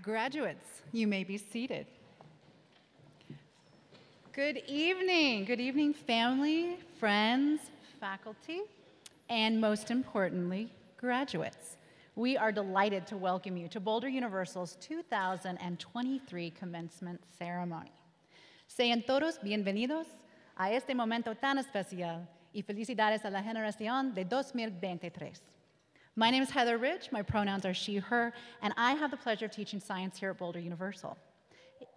Graduates, you may be seated. Good evening, family, friends, faculty, and most importantly, graduates. We are delighted to welcome you to Boulder Universal's 2023 commencement ceremony. Sean todos bienvenidos a este momento tan especial y felicidades a la generación de 2023. My name is Heather Ridge, my pronouns are she, her, and I have the pleasure of teaching science here at Boulder Universal.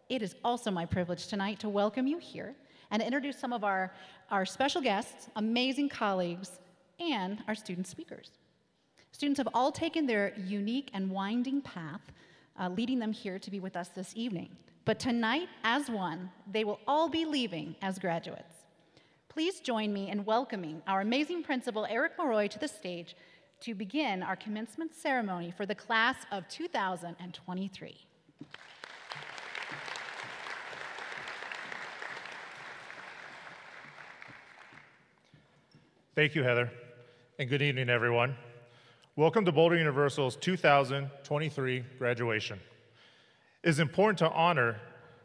It is also my privilege tonight to welcome you here and introduce some of our special guests, amazing colleagues, and our student speakers. Students have all taken their unique and winding path, leading them here to be with us this evening. But tonight, as one, they will all be leaving as graduates. Please join me in welcoming our amazing principal, Eric Moroy, to the stage to begin our commencement ceremony for the class of 2023. Thank you, Heather, and good evening, everyone. Welcome to Boulder Universal's 2023 graduation. It is important to honor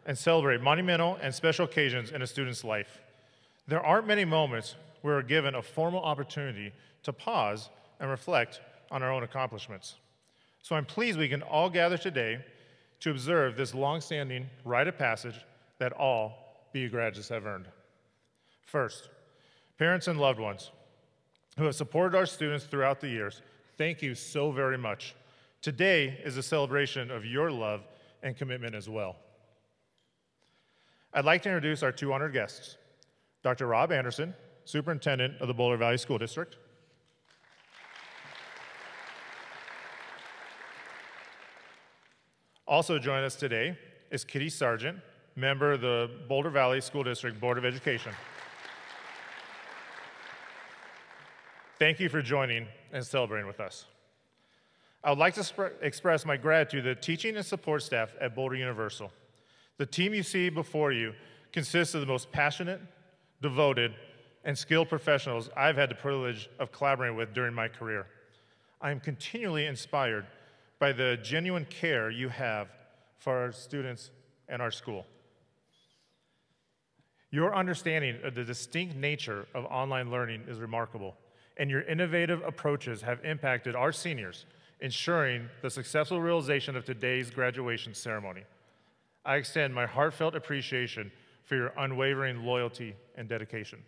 and celebrate monumental and special occasions in a student's life. There aren't many moments where we're given a formal opportunity to pause and reflect on our own accomplishments. So I'm pleased we can all gather today to observe this long-standing rite of passage that all BU graduates have earned. First, parents and loved ones who have supported our students throughout the years, thank you so very much. Today is a celebration of your love and commitment as well. I'd like to introduce our two honored guests, Dr. Rob Anderson, Superintendent of the Boulder Valley School District. Also joining us today is Kitty Sargent, member of the Boulder Valley School District Board of Education. Thank you for joining and celebrating with us. I would like to express my gratitude to the teaching and support staff at Boulder Universal. The team you see before you consists of the most passionate, devoted, and skilled professionals I've had the privilege of collaborating with during my career. I am continually inspired by the genuine care you have for our students and our school. Your understanding of the distinct nature of online learning is remarkable, and your innovative approaches have impacted our seniors, ensuring the successful realization of today's graduation ceremony. I extend my heartfelt appreciation for your unwavering loyalty and dedication.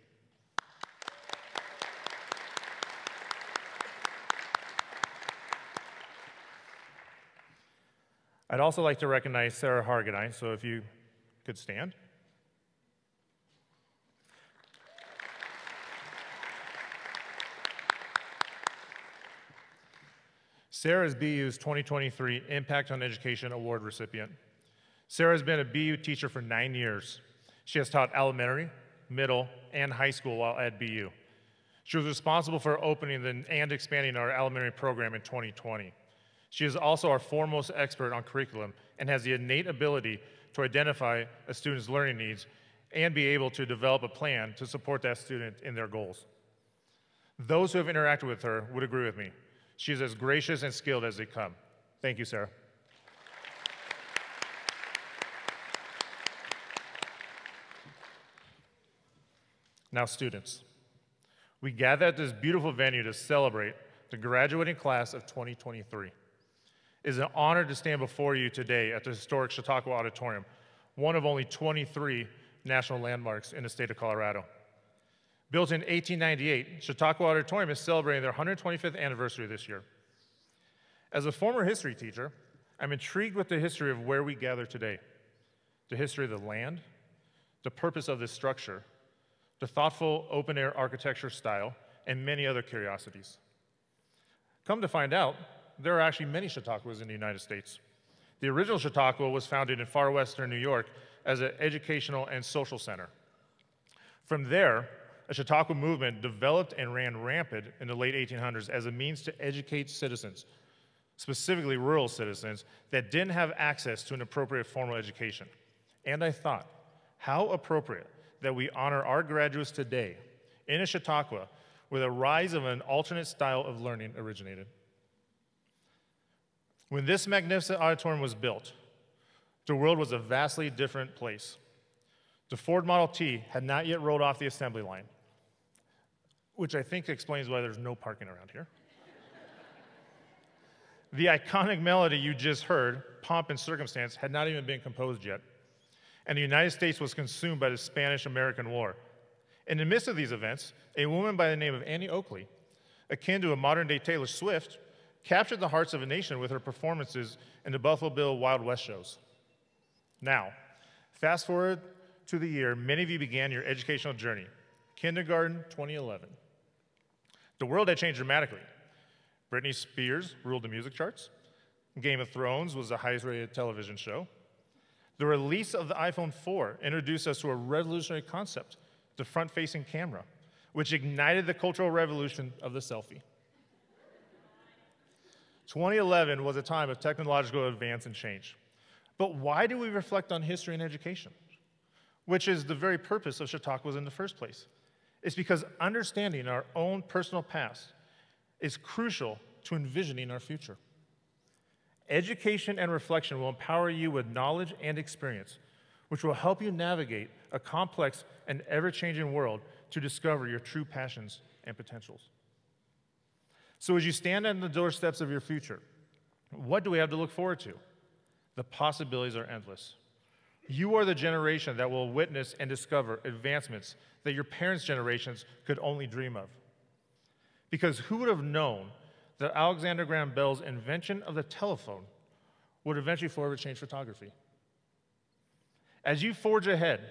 I'd also like to recognize Sarah Hargadine, so if you could stand. Sarah is BU's 2023 Impact on Education Award recipient. Sarah has been a BU teacher for 9 years. She has taught elementary, middle, and high school while at BU. She was responsible for opening and expanding our elementary program in 2020. She is also our foremost expert on curriculum and has the innate ability to identify a student's learning needs and be able to develop a plan to support that student in their goals. Those who have interacted with her would agree with me. She is as gracious and skilled as they come. Thank you, Sarah. Now, students, we gather at this beautiful venue to celebrate the graduating class of 2023. It is an honor to stand before you today at the historic Chautauqua Auditorium, one of only 23 national landmarks in the state of Colorado. Built in 1898, Chautauqua Auditorium is celebrating their 125th anniversary this year. As a former history teacher, I'm intrigued with the history of where we gather today, the history of the land, the purpose of this structure, the thoughtful open-air architecture style, and many other curiosities. Come to find out, there are actually many Chautauquas in the United States. The original Chautauqua was founded in far western New York as an educational and social center. From there, a Chautauqua movement developed and ran rampant in the late 1800s as a means to educate citizens, specifically rural citizens, that didn't have access to an appropriate formal education. And I thought, how appropriate that we honor our graduates today in a Chautauqua where the rise of an alternate style of learning originated. When this magnificent auditorium was built, the world was a vastly different place. The Ford Model T had not yet rolled off the assembly line, which I think explains why there's no parking around here. The iconic melody you just heard, Pomp and Circumstance, had not even been composed yet, and the United States was consumed by the Spanish-American War. In the midst of these events, a woman by the name of Annie Oakley, akin to a modern-day Taylor Swift, captured the hearts of a nation with her performances in the Buffalo Bill Wild West shows. Now, fast forward to the year many of you began your educational journey, kindergarten 2011. The world had changed dramatically. Britney Spears ruled the music charts. Game of Thrones was the highest-rated television show. The release of the iPhone 4 introduced us to a revolutionary concept, the front-facing camera, which ignited the cultural revolution of the selfie. 2011 was a time of technological advance and change. But why do we reflect on history and education? Which is the very purpose of Chautauquas in the first place. It's because understanding our own personal past is crucial to envisioning our future. Education and reflection will empower you with knowledge and experience, which will help you navigate a complex and ever-changing world to discover your true passions and potentials. So as you stand on the doorsteps of your future, what do we have to look forward to? The possibilities are endless. You are the generation that will witness and discover advancements that your parents' generations could only dream of. Because who would have known that Alexander Graham Bell's invention of the telephone would eventually forever change photography? As you forge ahead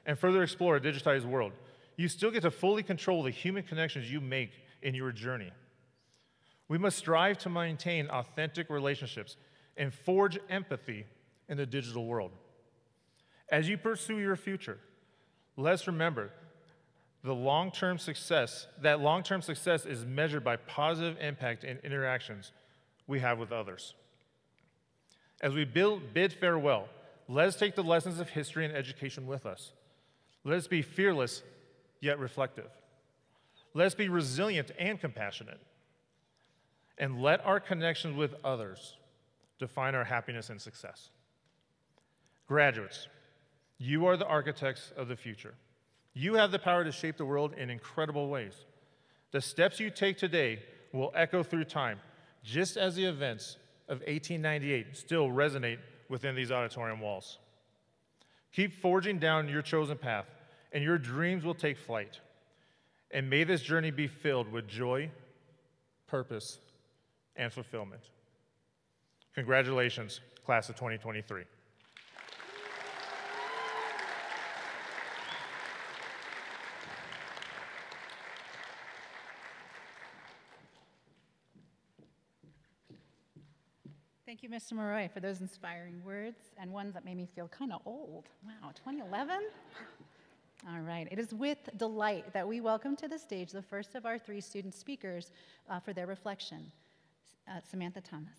and further explore a digitized world, you still get to fully control the human connections you make in your journey. We must strive to maintain authentic relationships and forge empathy in the digital world. As you pursue your future, let's remember that long-term success is measured by positive impact and interactions we have with others. As we bid farewell, let us take the lessons of history and education with us. Let us be fearless, yet reflective. Let us be resilient and compassionate. And let our connections with others define our happiness and success. Graduates, you are the architects of the future. You have the power to shape the world in incredible ways. The steps you take today will echo through time, just as the events of 1898 still resonate within these auditorium walls. Keep forging down your chosen path, and your dreams will take flight. And may this journey be filled with joy, purpose, and fulfillment. Congratulations, class of 2023. Thank you, Mr. Morroy, for those inspiring words and ones that made me feel kind of old. Wow, 2011? All right, it is with delight that we welcome to the stage the first of our three student speakers for their reflection, Samantha Thomas.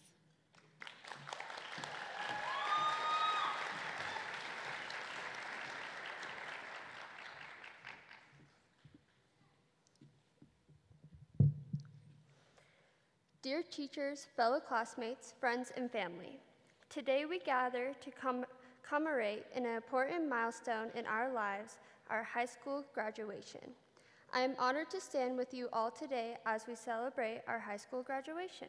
Dear teachers, fellow classmates, friends, and family, today we gather to commemorate an important milestone in our lives, our high school graduation. I am honored to stand with you all today as we celebrate our high school graduation.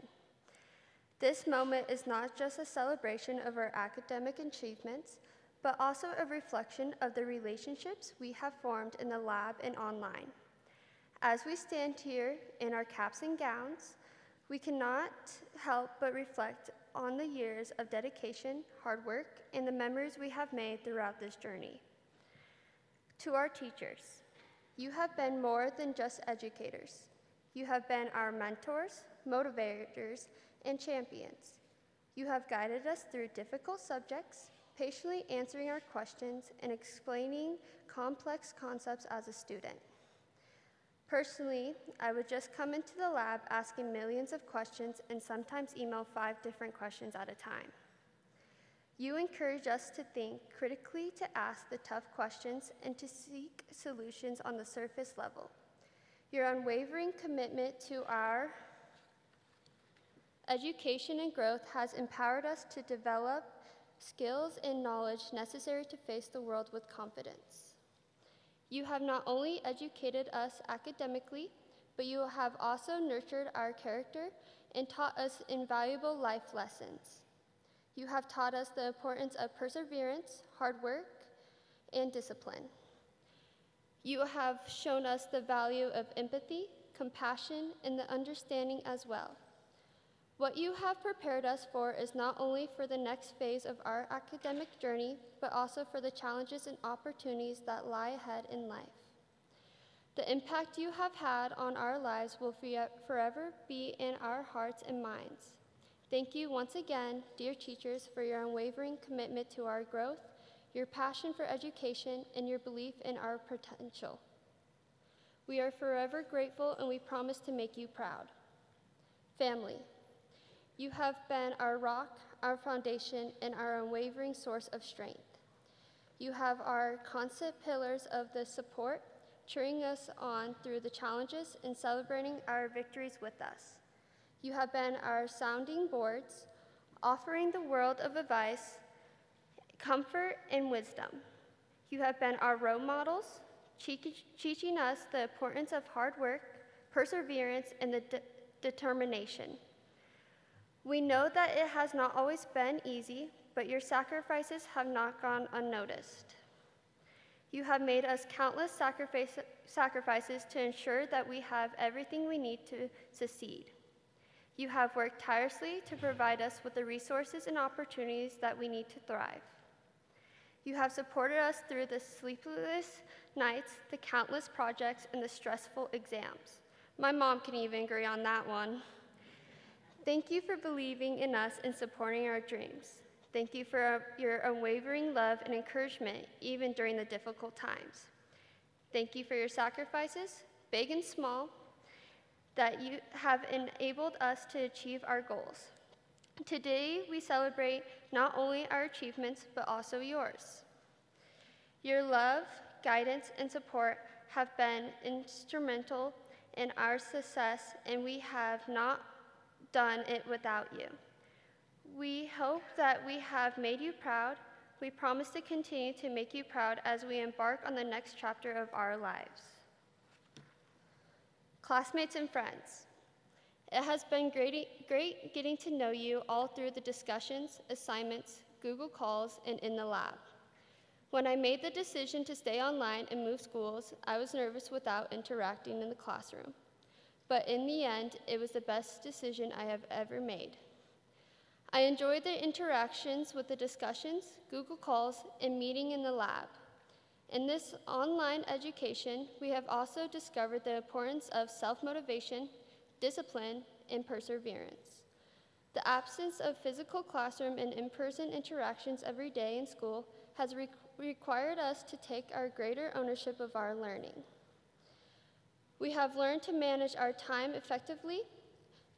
This moment is not just a celebration of our academic achievements, but also a reflection of the relationships we have formed in the lab and online. As we stand here in our caps and gowns, we cannot help but reflect on the years of dedication, hard work, and the memories we have made throughout this journey. To our teachers, you have been more than just educators. You have been our mentors, motivators, and champions. You have guided us through difficult subjects, patiently answering our questions, and explaining complex concepts as a student. Personally, I would just come into the lab asking millions of questions and sometimes email 5 different questions at a time. You encourage us to think critically, to ask the tough questions, and to seek solutions on the surface level. Your unwavering commitment to our education and growth has empowered us to develop skills and knowledge necessary to face the world with confidence. You have not only educated us academically, but you have also nurtured our character and taught us invaluable life lessons. You have taught us the importance of perseverance, hard work, and discipline. You have shown us the value of empathy, compassion, and the understanding as well. What you have prepared us for is not only for the next phase of our academic journey, but also for the challenges and opportunities that lie ahead in life. The impact you have had on our lives will forever be in our hearts and minds. Thank you once again, dear teachers, for your unwavering commitment to our growth, your passion for education, and your belief in our potential. We are forever grateful, and we promise to make you proud. Family, you have been our rock, our foundation, and our unwavering source of strength. You have our constant pillars of the support, cheering us on through the challenges and celebrating our victories with us. You have been our sounding boards, offering the world of advice, comfort, and wisdom. You have been our role models, teaching us the importance of hard work, perseverance, and the determination. We know that it has not always been easy, but your sacrifices have not gone unnoticed. You have made us countless sacrifices to ensure that we have everything we need to succeed. You have worked tirelessly to provide us with the resources and opportunities that we need to thrive. You have supported us through the sleepless nights, the countless projects, and the stressful exams. My mom can even agree on that one. Thank you for believing in us and supporting our dreams. Thank you for your unwavering love and encouragement, even during the difficult times. Thank you for your sacrifices, big and small, that you have enabled us to achieve our goals. Today, we celebrate not only our achievements, but also yours. Your love, guidance, and support have been instrumental in our success, and we have not done it without you. We hope that we have made you proud. We promise to continue to make you proud as we embark on the next chapter of our lives. Classmates and friends, it has been great getting to know you all through the discussions, assignments, Google calls, and in the lab. When I made the decision to stay online and move schools, I was nervous without interacting in the classroom. But in the end, it was the best decision I have ever made. I enjoyed the interactions with the discussions, Google calls, and meeting in the lab. In this online education, we have also discovered the importance of self-motivation, discipline, and perseverance. The absence of physical classroom and in-person interactions every day in school has required us to take our greater ownership of our learning. We have learned to manage our time effectively,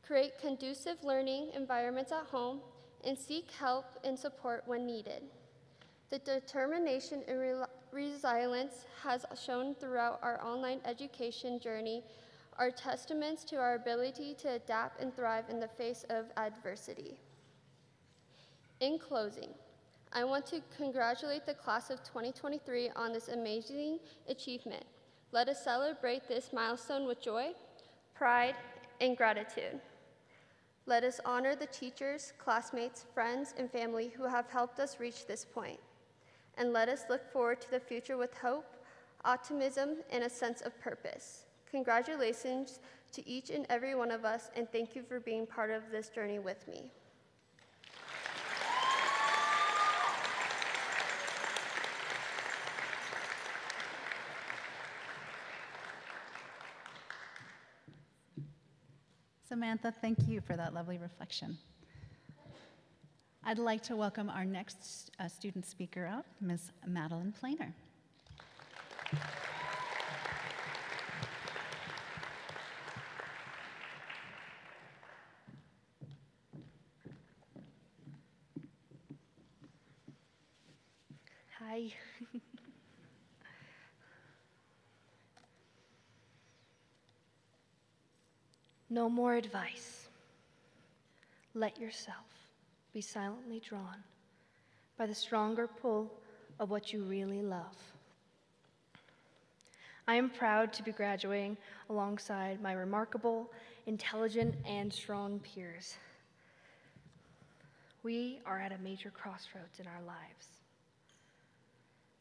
create conducive learning environments at home, and seek help and support when needed. The determination and resilience has shown throughout our online education journey are testaments to our ability to adapt and thrive in the face of adversity. In closing, I want to congratulate the class of 2023 on this amazing achievement. Let us celebrate this milestone with joy, pride, and gratitude. Let us honor the teachers, classmates, friends, and family who have helped us reach this point. And let us look forward to the future with hope, optimism, and a sense of purpose. Congratulations to each and every one of us, and thank you for being part of this journey with me. Samantha, thank you for that lovely reflection. I'd like to welcome our next student speaker up, Ms. Madeline Planer. Hi. No more advice. Let yourself be silently drawn by the stronger pull of what you really love. I am proud to be graduating alongside my remarkable, intelligent, and strong peers. We are at a major crossroads in our lives.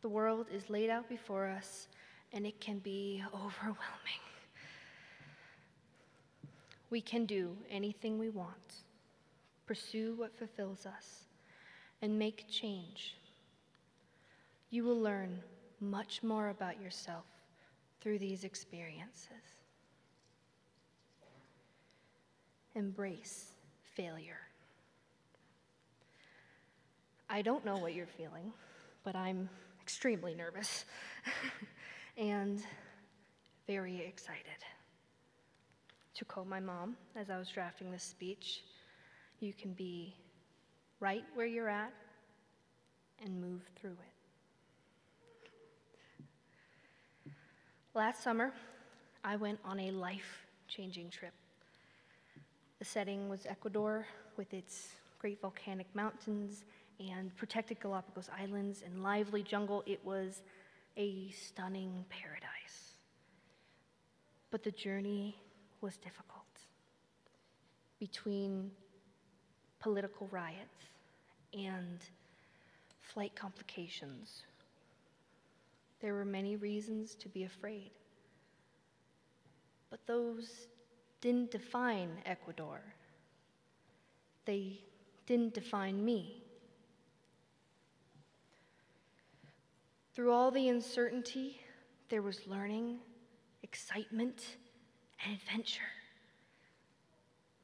The world is laid out before us, and it can be overwhelming. We can do anything we want, pursue what fulfills us, and make change. You will learn much more about yourself through these experiences. Embrace failure. I don't know what you're feeling, but I'm extremely nervous and very excited. To quote my mom as I was drafting this speech, you can be right where you're at and move through it. Last summer, I went on a life-changing trip. The setting was Ecuador with its great volcanic mountains and protected Galapagos Islands and lively jungle. It was a stunning paradise. But the journey was difficult. Between political riots and flight complications, there were many reasons to be afraid. But those didn't define Ecuador. They didn't define me. Through all the uncertainty, there was learning, excitement, and adventure.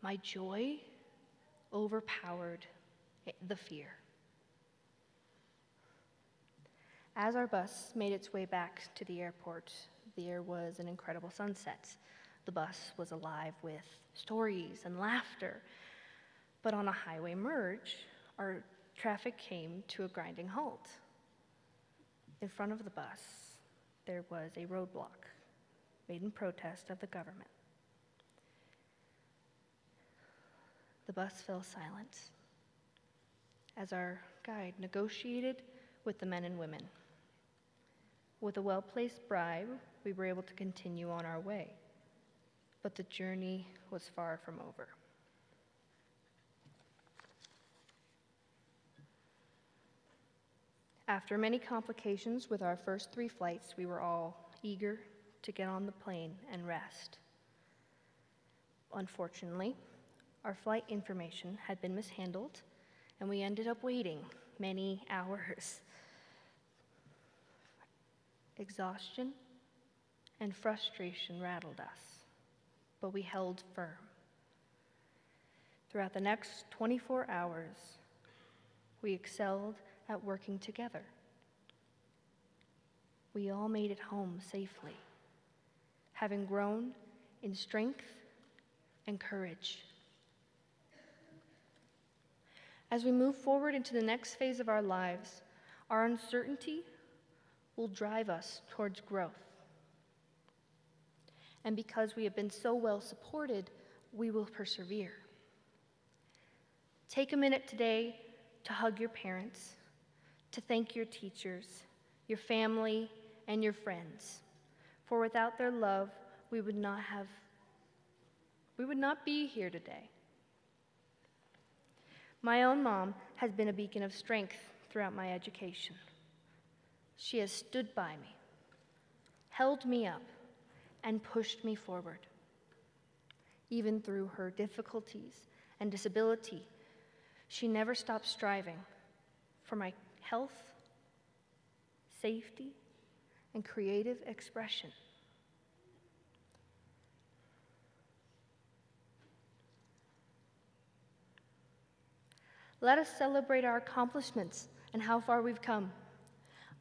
My joy overpowered the fear. As our bus made its way back to the airport, there was an incredible sunset. The bus was alive with stories and laughter. But on a highway merge, our traffic came to a grinding halt. In front of the bus, there was a roadblock made in protest of the government. The bus fell silent as our guide negotiated with the men and women. With a well-placed bribe, we were able to continue on our way, but the journey was far from over. After many complications with our first 3 flights, we were all eager to get on the plane and rest. Unfortunately, our flight information had been mishandled, and we ended up waiting many hours. Exhaustion and frustration rattled us, but we held firm. Throughout the next 24 hours, we excelled at working together. We all made it home safely, having grown in strength and courage. As we move forward into the next phase of our lives, our uncertainty will drive us towards growth. And because we have been so well supported, we will persevere. Take a minute today to hug your parents, to thank your teachers, your family, and your friends. For without their love, we would not be here today. My own mom has been a beacon of strength throughout my education. She has stood by me, held me up, and pushed me forward. Even through her difficulties and disability, she never stopped striving for my health, safety, and creative expression. Let us celebrate our accomplishments and how far we've come.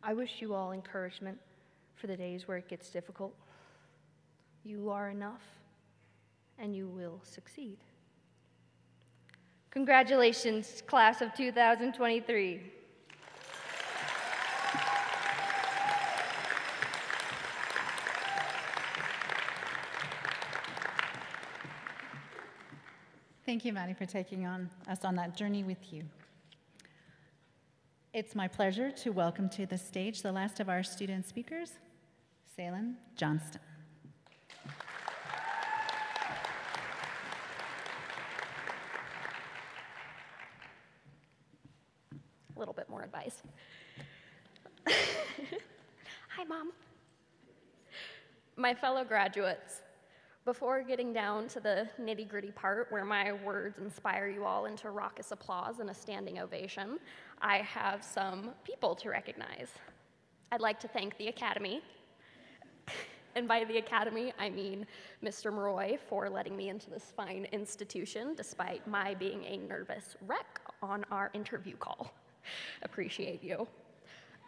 I wish you all encouragement for the days where it gets difficult. You are enough, and you will succeed. Congratulations, class of 2023. Thank you, Maddie, for taking us on that journey with you. It's my pleasure to welcome to the stage the last of our student speakers, Salem Johnston. A little bit more advice. Hi, Mom. My fellow graduates, before getting down to the nitty-gritty part where my words inspire you all into raucous applause and a standing ovation, I have some people to recognize. I'd like to thank the Academy. And by the Academy, I mean Mr. Maroy for letting me into this fine institution despite my being a nervous wreck on our interview call. Appreciate you.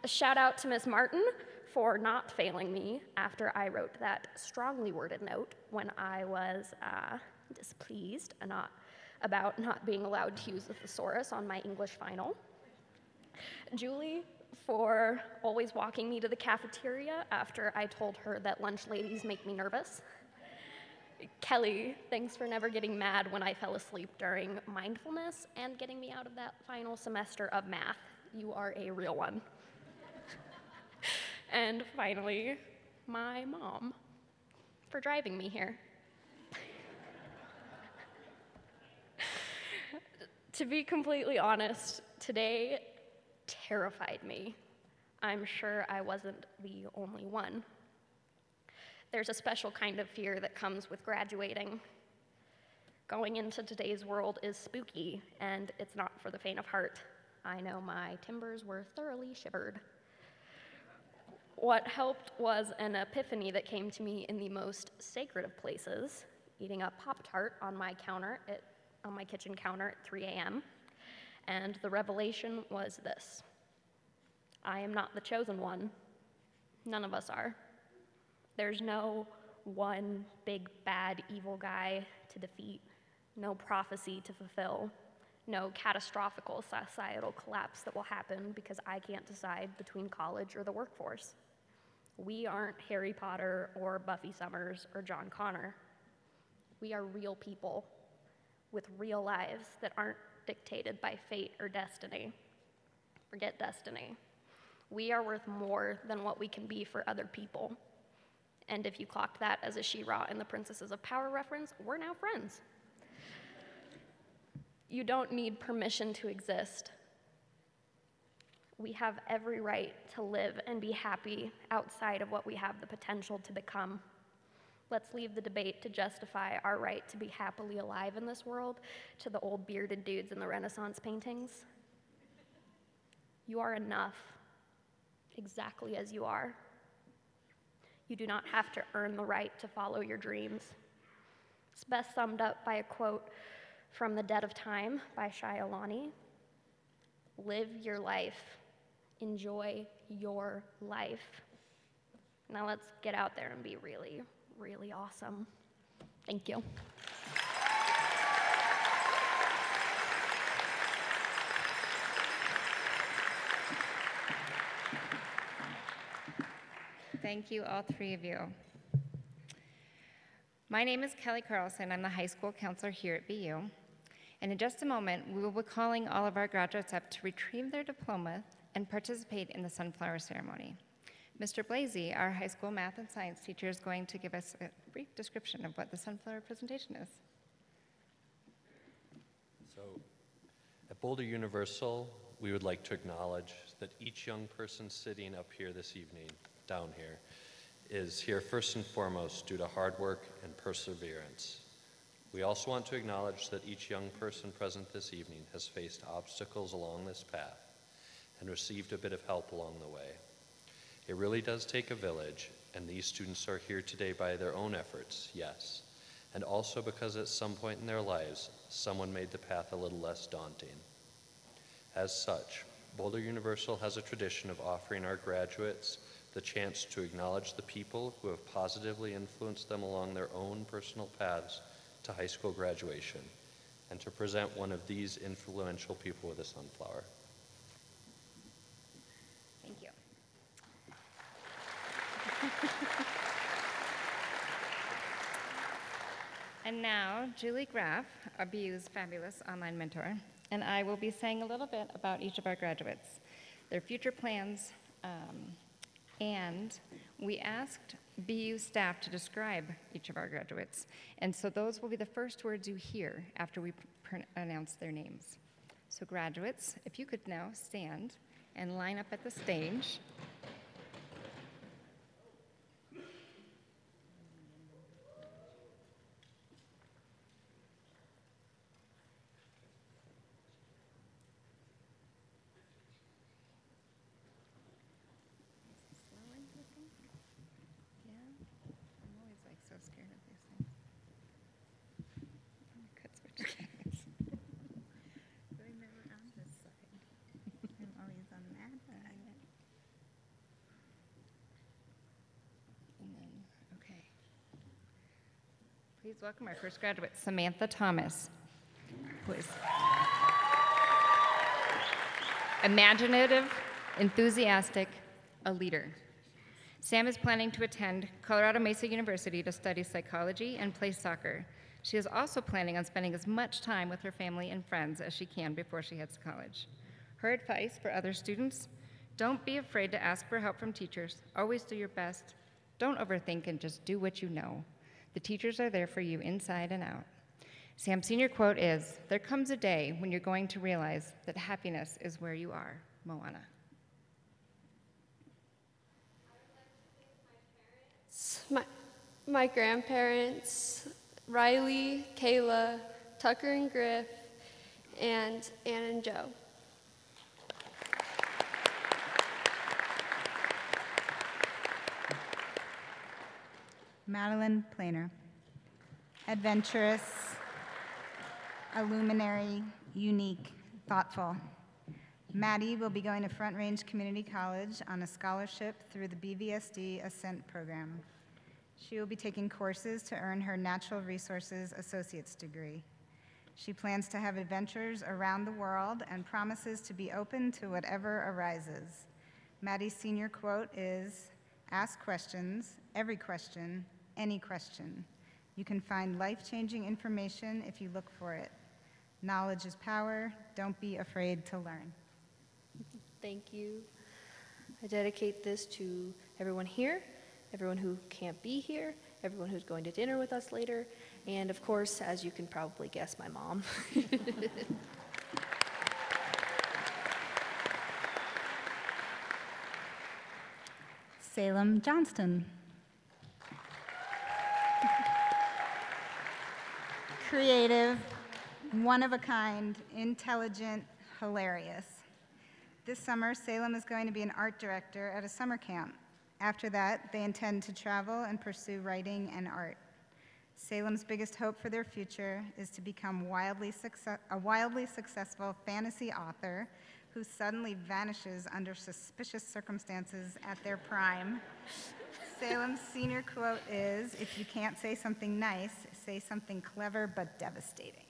A shout out to Ms. Martin for not failing me after I wrote that strongly worded note when I was displeased about not being allowed to use the thesaurus on my English final. Julie for always walking me to the cafeteria after I told her that lunch ladies make me nervous. Kelly, thanks for never getting mad when I fell asleep during mindfulness and getting me out of that final semester of math. You are a real one. And finally, my mom for driving me here. To be completely honest, today terrified me. I'm sure I wasn't the only one. There's a special kind of fear that comes with graduating. Going into today's world is spooky, and it's not for the faint of heart. I know my timbers were thoroughly shivered. What helped was an epiphany that came to me in the most sacred of places, eating a Pop-Tart on my kitchen counter at 3 a.m., and the revelation was this: I am not the chosen one. None of us are. There's no one big, bad, evil guy to defeat, no prophecy to fulfill, no catastrophic societal collapse that will happen because I can't decide between college or the workforce. We aren't Harry Potter or Buffy Summers or John Connor. We are real people with real lives that aren't dictated by fate or destiny. Forget destiny. We are worth more than what we can be for other people. And if you clocked that as a She-Ra in the Princesses of Power reference, we're now friends. You don't need permission to exist. We have every right to live and be happy outside of what we have the potential to become. Let's leave the debate to justify our right to be happily alive in this world to the old bearded dudes in the Renaissance paintings. You are enough, exactly as you are. You do not have to earn the right to follow your dreams. It's best summed up by a quote from The Dead of Time by Shai Alani. Live your life. Enjoy your life. Now let's get out there and be really, really awesome. Thank you. Thank you, all three of you. My name is Kelly Carlson. I'm the high school counselor here at BU. And in just a moment, we will be calling all of our graduates up to retrieve their diploma and participate in the sunflower ceremony. Mr. Blasey, our high school math and science teacher, is going to give us a brief description of what the sunflower presentation is. So, at Boulder Universal, we would like to acknowledge that each young person sitting up here this evening, down here, is here first and foremost due to hard work and perseverance. We also want to acknowledge that each young person present this evening has faced obstacles along this path and received a bit of help along the way. It really does take a village, and these students are here today by their own efforts, yes, and also because at some point in their lives, someone made the path a little less daunting. As such, Boulder Universal has a tradition of offering our graduates the chance to acknowledge the people who have positively influenced them along their own personal paths to high school graduation, and to present one of these influential people with a sunflower. Thank you. And now, Julie Graff, our BU's fabulous online mentor, and I will be saying a little bit about each of our graduates. their future plans, and we asked BU staff to describe each of our graduates. And so those will be the first words you hear after we announce their names. So graduates, if you could now stand and line up at the stage. Please welcome our first graduate, Samantha Thomas, who is imaginative, enthusiastic, a leader. Sam is planning to attend Colorado Mesa University to study psychology and play soccer. She is also planning on spending as much time with her family and friends as she can before she heads to college. Her advice for other students: don't be afraid to ask for help from teachers. Always do your best. Don't overthink and just do what you know. The teachers are there for you inside and out. Sam's senior quote is, "There comes a day when you're going to realize that happiness is where you are." Moana. My grandparents, Riley, Kayla, Tucker and Griff, and Ann and Joe. Madeline Planer. Adventurous, a luminary, unique, thoughtful. Maddie will be going to Front Range Community College on a scholarship through the BVSD Ascent program. She will be taking courses to earn her Natural Resources Associate's degree. She plans to have adventures around the world and promises to be open to whatever arises. Maddie's senior quote is, "Ask questions, every question, any question. You can find life-changing information if you look for it. Knowledge is power. Don't be afraid to learn." Thank you. I dedicate this to everyone here, everyone who can't be here, everyone who's going to dinner with us later, and of course, as you can probably guess, my mom. Salem Johnston. Creative, one of a kind, intelligent, hilarious. This summer, Salem is going to be an art director at a summer camp. After that, they intend to travel and pursue writing and art. Salem's biggest hope for their future is to become a wildly successful fantasy author who suddenly vanishes under suspicious circumstances at their prime. Salem's senior quote is, "If you can't say something nice, say something clever but devastating."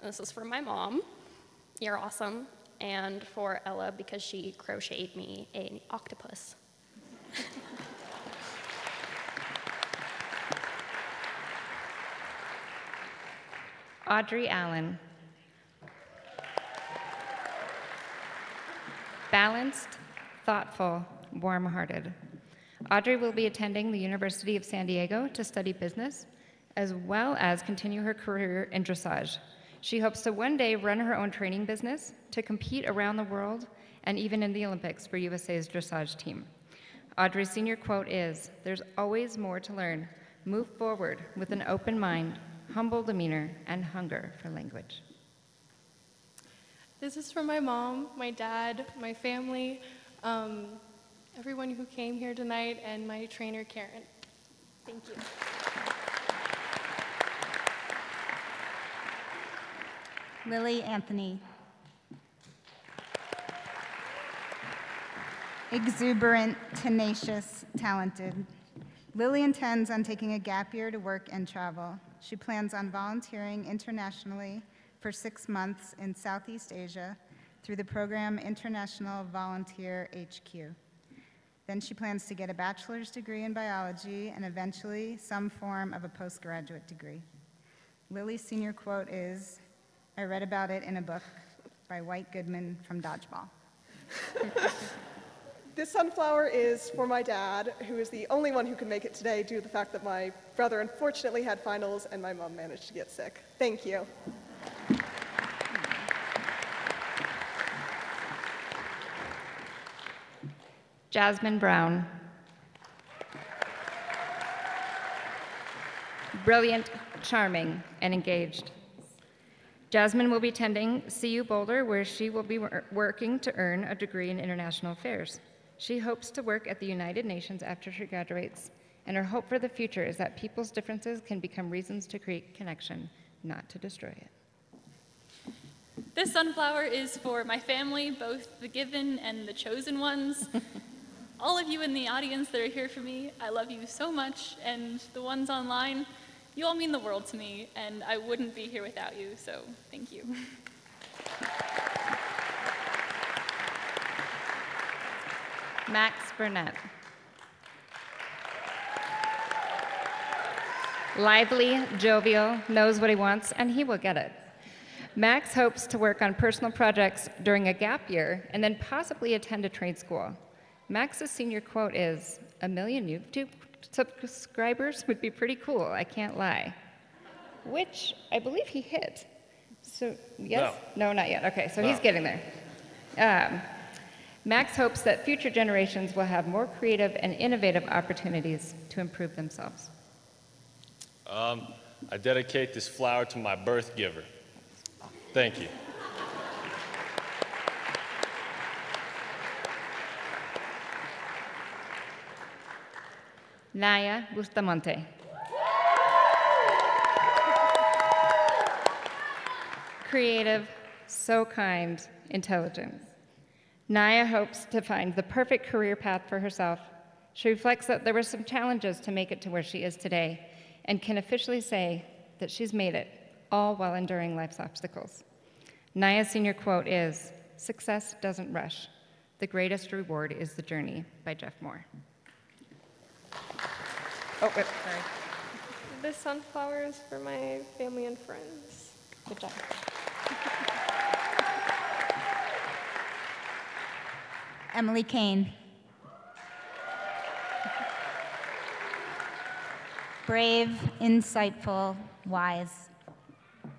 This is for my mom. You're awesome. And for Ella, because she crocheted me an octopus. Audrey Allen. Balanced, thoughtful, warm-hearted. Audrey will be attending the University of San Diego to study business, as well as continue her career in dressage. She hopes to one day run her own training business, to compete around the world, and even in the Olympics for USA's dressage team. Audrey's senior quote is, "There's always more to learn. Move forward with an open mind, humble demeanor, and hunger for language." This is from my mom, my dad, my family, everyone who came here tonight, and my trainer, Karen. Thank you. Lily Anthony. Exuberant, tenacious, talented. Lily intends on taking a gap year to work and travel. She plans on volunteering internationally for 6 months in Southeast Asia through the program International Volunteer HQ. Then she plans to get a bachelor's degree in biology and eventually some form of a postgraduate degree. Lily's senior quote is, "I read about it in a book. by White Goodman from Dodgeball. This sunflower is for my dad, who is the only one who could make it today due to the fact that my brother unfortunately had finals and my mom managed to get sick. Thank you. Jasmine Brown. Brilliant, charming, and engaged. Jasmine will be attending CU Boulder, where she will be working to earn a degree in international affairs. She hopes to work at the United Nations after she graduates, and her hope for the future is that people's differences can become reasons to create connection, not to destroy it. This sunflower is for my family, both the given and the chosen ones. All of you in the audience that are here for me, I love you so much, and the ones online, you all mean the world to me, and I wouldn't be here without you, so thank you. Max Burnett. Lively, jovial, knows what he wants, and he will get it. Max hopes to work on personal projects during a gap year and then possibly attend a trade school. Max's senior quote is, "1 million YouTube subscribers would be pretty cool, I can't lie." Which I believe he hit. So, yes? No, not yet. Okay, so he's getting there. Max hopes that future generations will have more creative and innovative opportunities to improve themselves. I dedicate this flower to my birth giver. Thank you. Naya Bustamante. Creative, so kind, intelligent. Naya hopes to find the perfect career path for herself. She reflects that there were some challenges to make it to where she is today and can officially say that she's made it, all while enduring life's obstacles. Naya's senior quote is, "Success doesn't rush. The greatest reward is the journey," by Jeff Moore. Oh, wait, sorry. This sunflower is for my family and friends. Good job. Emily Kane. Brave, insightful, wise.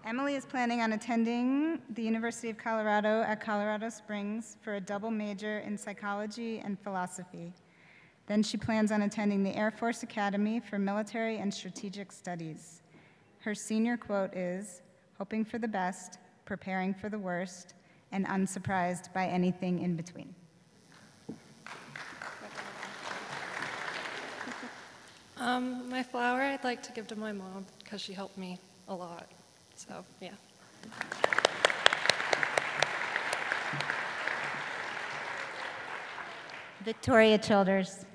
Emily is planning on attending the University of Colorado at Colorado Springs for a double major in psychology and philosophy. Then she plans on attending the Air Force Academy for military and strategic studies. Her senior quote is, "Hoping for the best, preparing for the worst, and unsurprised by anything in between." My flower I'd like to give to my mom because she helped me a lot. So, yeah. Victoria Childers.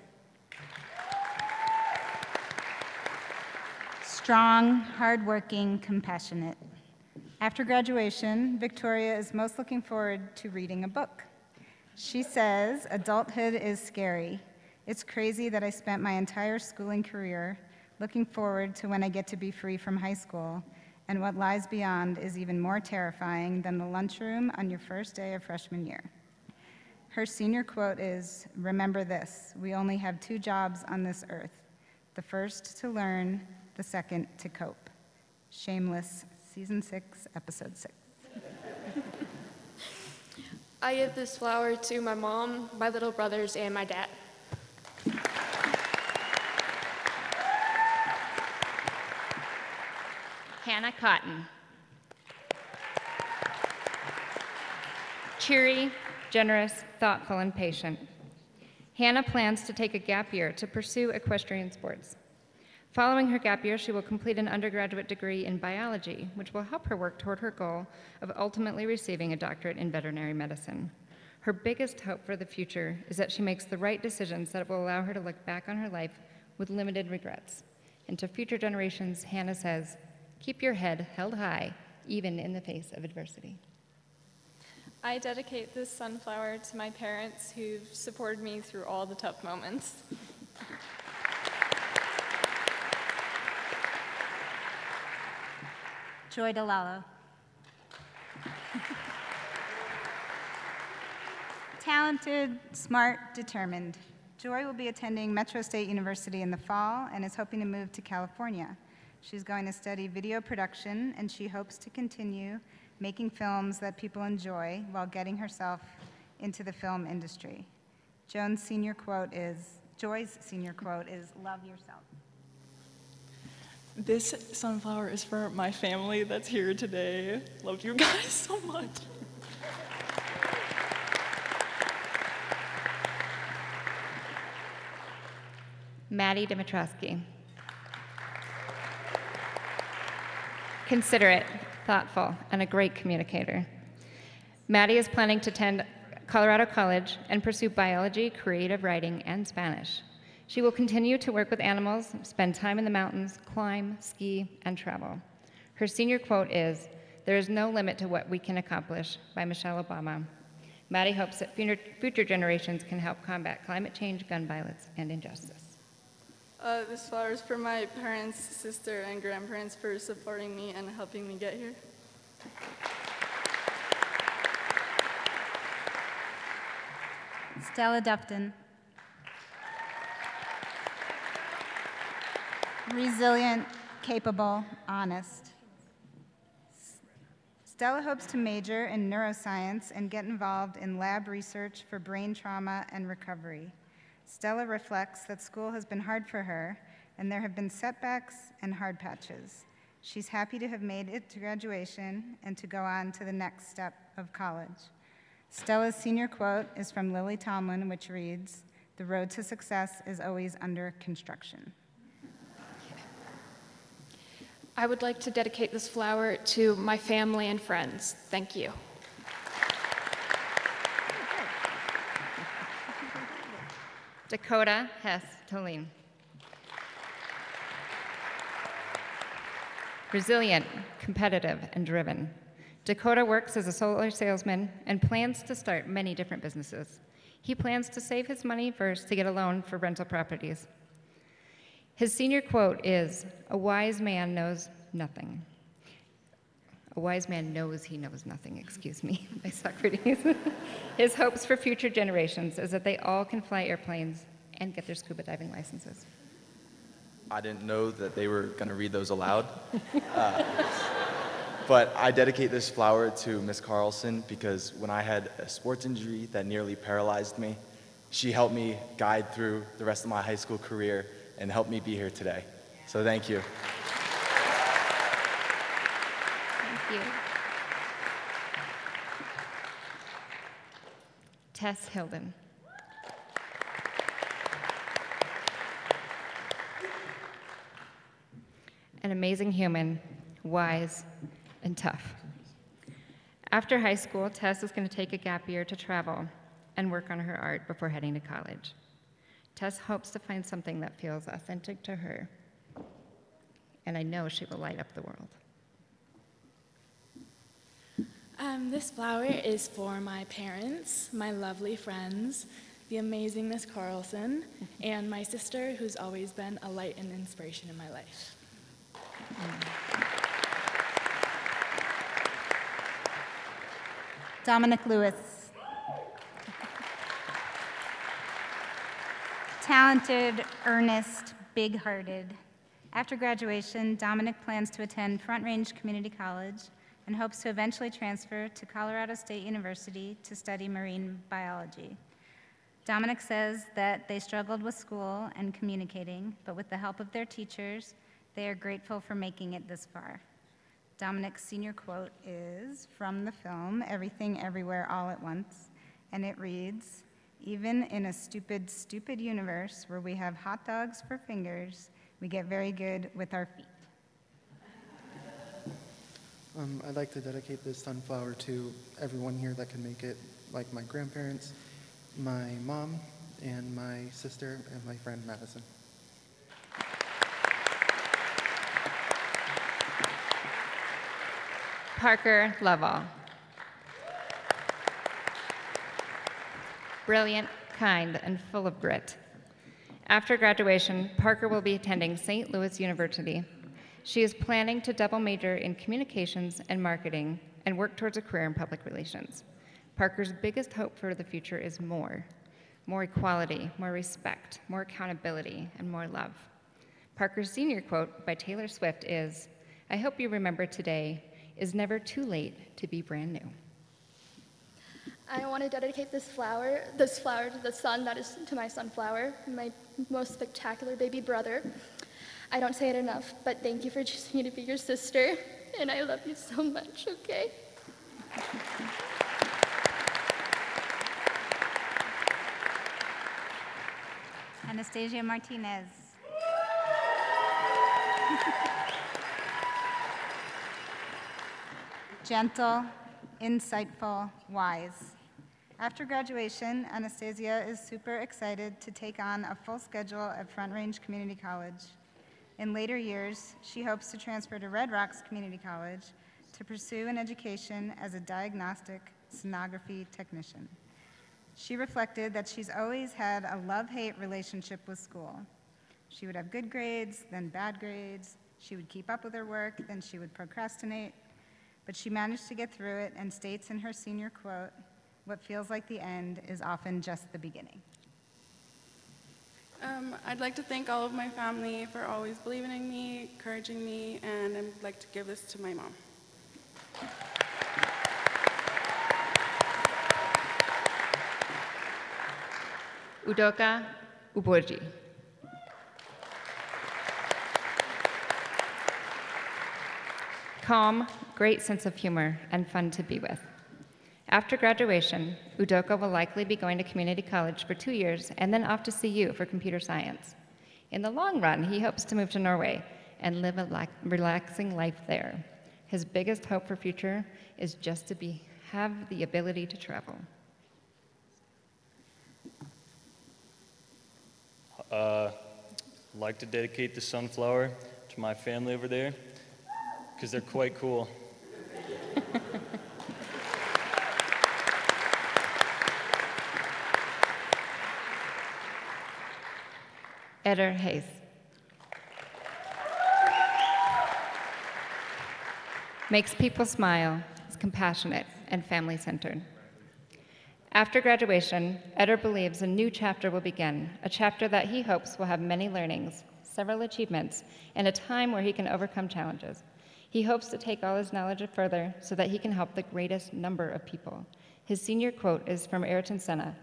Strong, hardworking, compassionate. After graduation, Victoria is most looking forward to reading a book. She says, "Adulthood is scary. It's crazy that I spent my entire schooling career looking forward to when I get to be free from high school, and what lies beyond is even more terrifying than the lunchroom on your first day of freshman year." Her senior quote is, "Remember this, we only have 2 jobs on this earth, the first to learn, the second to cope." Shameless, Season 6, Episode 6. I give this flower to my mom, my little brothers, and my dad. Hannah Cotton. Cheery, generous, thoughtful, and patient. Hannah plans to take a gap year to pursue equestrian sports. Following her gap year, she will complete an undergraduate degree in biology, which will help her work toward her goal of ultimately receiving a doctorate in veterinary medicine. Her biggest hope for the future is that she makes the right decisions that will allow her to look back on her life with limited regrets. And to future generations, Hannah says, "Keep your head held high, even in the face of adversity." I dedicate this sunflower to my parents who've supported me through all the tough moments. Joy DeLallo. Talented, smart, determined. Joy will be attending Metro State University in the fall and is hoping to move to California. She's going to study video production, and she hopes to continue making films that people enjoy while getting herself into the film industry. Joy's senior quote is, love yourself. This sunflower is for my family that's here today. Love you guys so much. Maddie Dimitrowski. Considerate, thoughtful, and a great communicator. Maddie is planning to attend Colorado College and pursue biology, creative writing, and Spanish. She will continue to work with animals, spend time in the mountains, climb, ski, and travel. Her senior quote is, "There is no limit to what we can accomplish," by Michelle Obama. Maddie hopes that future generations can help combat climate change, gun violence, and injustice. This flower is for my parents, sister, and grandparents for supporting me and helping me get here. Stella Dufton. Resilient, capable, honest. Stella hopes to major in neuroscience and get involved in lab research for brain trauma and recovery. Stella reflects that school has been hard for her, and there have been setbacks and hard patches. She's happy to have made it to graduation and to go on to the next step of college. Stella's senior quote is from Lily Tomlin, which reads, "The road to success is always under construction." I would like to dedicate this flower to my family and friends. Thank you. Dakota Hess Tolene. Resilient, competitive, and driven. Dakota works as a solar salesman and plans to start many different businesses. He plans to save his money first to get a loan for rental properties. His senior quote is, "A wise man knows nothing." A wise man knows he knows nothing, excuse me, by Socrates. His hopes for future generations is that they all can fly airplanes and get their scuba diving licenses. I didn't know that they were going to read those aloud. But I dedicate this flower to Miss Carlson because when I had a sports injury that nearly paralyzed me, she helped me guide through the rest of my high school career and helped me be here today. So thank you. Thank you. Tess Hilden. An amazing human, wise, and tough. After high school, Tess is going to take a gap year to travel and work on her art before heading to college. Tess hopes to find something that feels authentic to her, and I know she will light up the world. This flower is for my parents, my lovely friends, the amazing Miss Carlson, and my sister, who's always been a light and inspiration in my life. Dominic Lewis. Talented, earnest, big-hearted. After graduation, Dominic plans to attend Front Range Community College and hopes to eventually transfer to Colorado State University to study marine biology. Dominic says that they struggled with school and communicating, but with the help of their teachers, they are grateful for making it this far. Dominic's senior quote is from the film Everything Everywhere All at Once, and it reads, "Even in a stupid, stupid universe where we have hot dogs for fingers, we get very good with our feet." I'd like to dedicate this sunflower to everyone here that can make it, like my grandparents, my mom, and my sister, and my friend Madison. Parker Lovell. Brilliant, kind, and full of grit. After graduation, Parker will be attending St. Louis University. She is planning to double major in communications and marketing and work towards a career in public relations. Parker's biggest hope for the future is more equality, more respect, more accountability, and more love. Parker's senior quote by Taylor Swift is, "I hope you remember today is never too late to be brand new." I want to dedicate this flower to the sun that is to my sunflower, my most spectacular baby brother. I don't say it enough, but thank you for choosing me to be your sister, and I love you so much, okay? Anastasia Martinez. Gentle, insightful, wise. After graduation, Anastasia is super excited to take on a full schedule at Front Range Community College. In later years, she hopes to transfer to Red Rocks Community College to pursue an education as a diagnostic sonography technician. She reflected that she's always had a love-hate relationship with school. She would have good grades, then bad grades. She would keep up with her work, then she would procrastinate. But she managed to get through it and states in her senior quote, "What feels like the end is often just the beginning." I'd like to thank all of my family for always believing in me, encouraging me, and I'd like to give this to my mom. Udoka Uboji. Calm, great sense of humor, and fun to be with. After graduation, Udoka will likely be going to community college for 2 years and then off to CU for computer science. In the long run, he hopes to move to Norway and live a relaxing life there. His biggest hope for future is just to have the ability to travel. I'd like to dedicate the sunflower to my family over there because they're quite cool. Eder Hayes. Makes people smile, is compassionate, and family-centered. After graduation, Eder believes a new chapter will begin, a chapter that he hopes will have many learnings, several achievements, and a time where he can overcome challenges. He hopes to take all his knowledge further so that he can help the greatest number of people. His senior quote is from Ayrton Senna,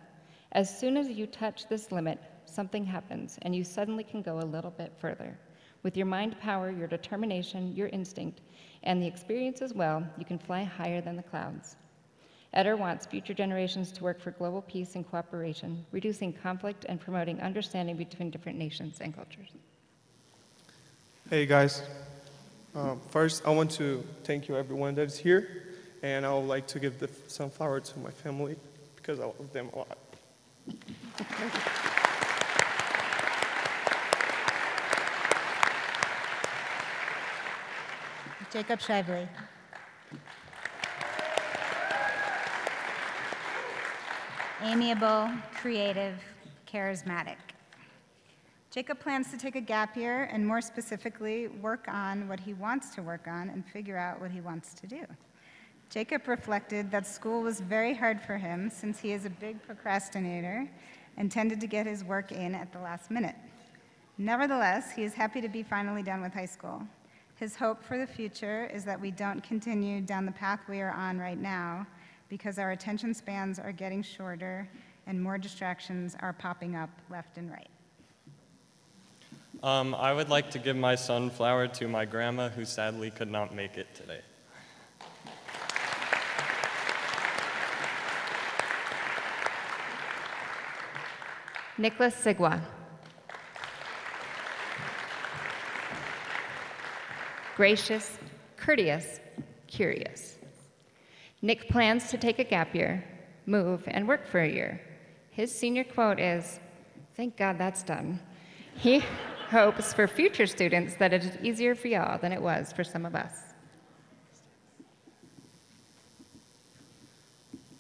"As soon as you touch this limit, something happens, and you suddenly can go a little bit further. With your mind power, your determination, your instinct, and the experience as well, you can fly higher than the clouds." Eder wants future generations to work for global peace and cooperation, reducing conflict and promoting understanding between different nations and cultures. Hey guys, first I want to thank you everyone that is here, and I would like to give the sunflower to my family because I love them a lot. Jacob Shively. Amiable, creative, charismatic. Jacob plans to take a gap year and more specifically work on what he wants to work on and figure out what he wants to do. Jacob reflected that school was very hard for him since he is a big procrastinator and tended to get his work in at the last minute. Nevertheless, he is happy to be finally done with high school. His hope for the future is that we don't continue down the path we are on right now because our attention spans are getting shorter and more distractions are popping up left and right. I would like to give my sunflower to my grandma who sadly could not make it today. Nicholas Sigwa. Gracious, courteous, curious. Nick plans to take a gap year, move, and work for a year. His senior quote is, "Thank God that's done." He hopes for future students that it is easier for y'all than it was for some of us.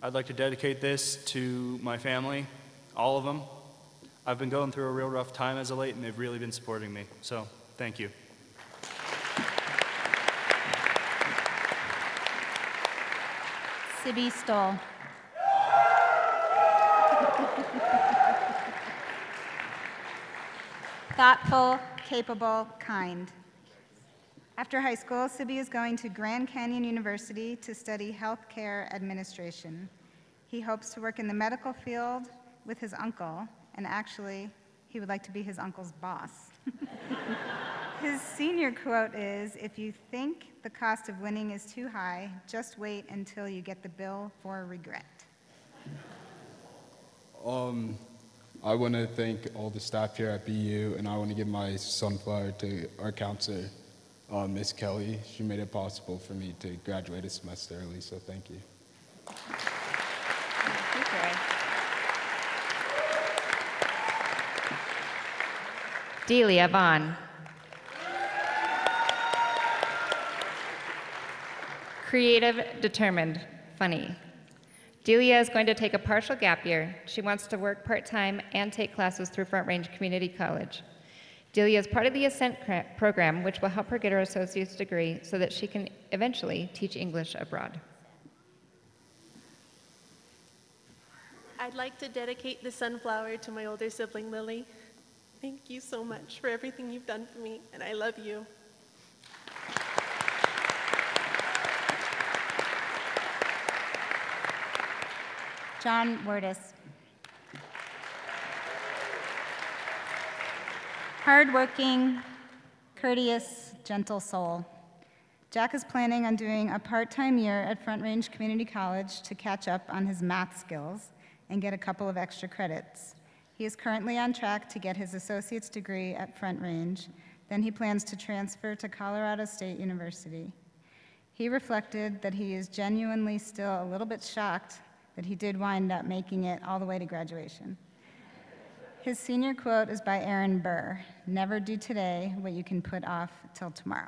I'd like to dedicate this to my family, all of them. I've been going through a real rough time as of late, and they've really been supporting me, so thank you. Sibby Stoll. Thoughtful, capable, kind. After high school, Sibby is going to Grand Canyon University to study healthcare administration. He hopes to work in the medical field with his uncle, and actually, he would like to be his uncle's boss. His senior quote is, "If you think the cost of winning is too high, just wait until you get the bill for regret." I want to thank all the staff here at BU, and I want to give my sunflower to our counselor, Miss Kelly. She made it possible for me to graduate a semester early, so thank you. Delia Vaughn. Creative, determined, funny. Delia is going to take a partial gap year. She wants to work part-time and take classes through Front Range Community College. Delia is part of the Ascent program, which will help her get her associate's degree so that she can eventually teach English abroad. I'd like to dedicate the sunflower to my older sibling, Lily. Thank you so much for everything you've done for me, and I love you. John Wordis. Hardworking, courteous, gentle soul. Jack is planning on doing a part-time year at Front Range Community College to catch up on his math skills and get a couple of extra credits. He is currently on track to get his associate's degree at Front Range. Then he plans to transfer to Colorado State University. He reflected that he is genuinely still a little bit shocked that he did wind up making it all the way to graduation. His senior quote is by Aaron Burr: "Never do today what you can put off till tomorrow."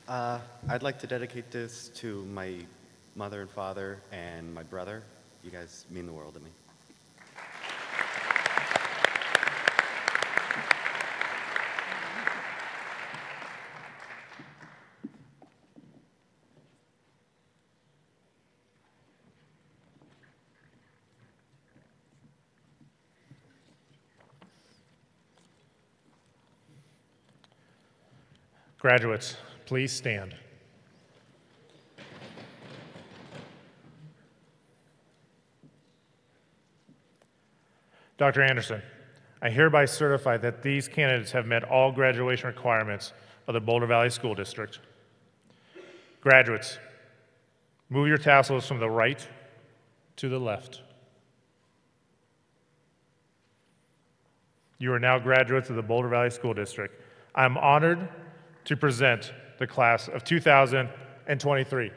I'd like to dedicate this to my mother and father and my brother. You guys mean the world to me. Graduates, please stand. Dr. Anderson, I hereby certify that these candidates have met all graduation requirements of the Boulder Valley School District. Graduates, move your tassels from the right to the left. You are now graduates of the Boulder Valley School District. I'm honored to present the class of 2023.